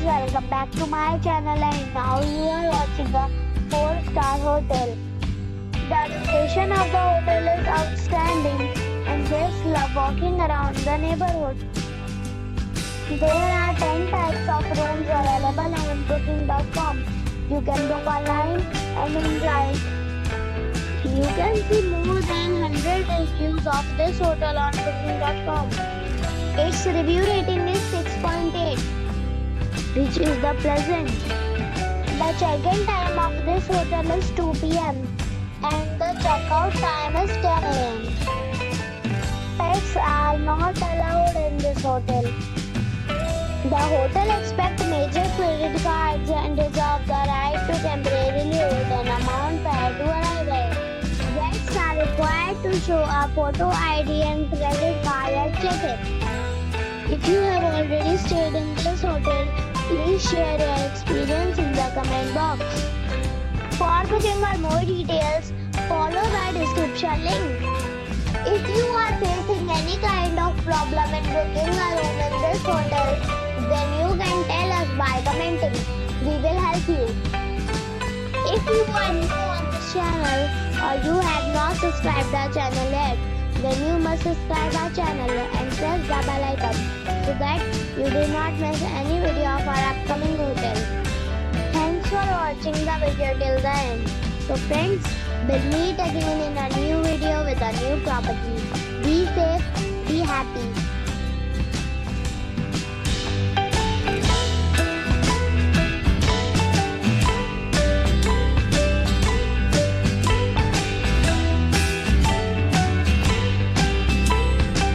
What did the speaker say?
welcome back to my channel, and now you are watching a 4-star hotel. The location of the hotel is outstanding and guests love walking around the neighborhood. There are 10 types of rooms available on booking.com. You can book online and enjoy it. You can see more than 100 reviews of this hotel on booking.com. Its review rating is 6.8, which is the pleasant. The check-in time of this hotel is 2 p.m. and the check-out time is 10 a.m. Pets are not allowed in this hotel. The hotel accepts major credit cards and reserves the right to temporarily hold an amount prior to arrival. Guests are required to show a photo ID and credit card at check-in. If you have already stayed in this hotel, please share your experience in the comment box. For booking or more details, follow the description link. If you are facing any kind of problem in booking a room in this hotel, then you can tell us by commenting. We will help you. If you are new on this channel or you have not subscribed our channel yet, then you must subscribe our channel and press the bell icon so that you do not miss any video of our upcoming hotel. Thanks for watching the video till the end. So friends, we'll meet again in a new video with a new property. Be safe, be happy.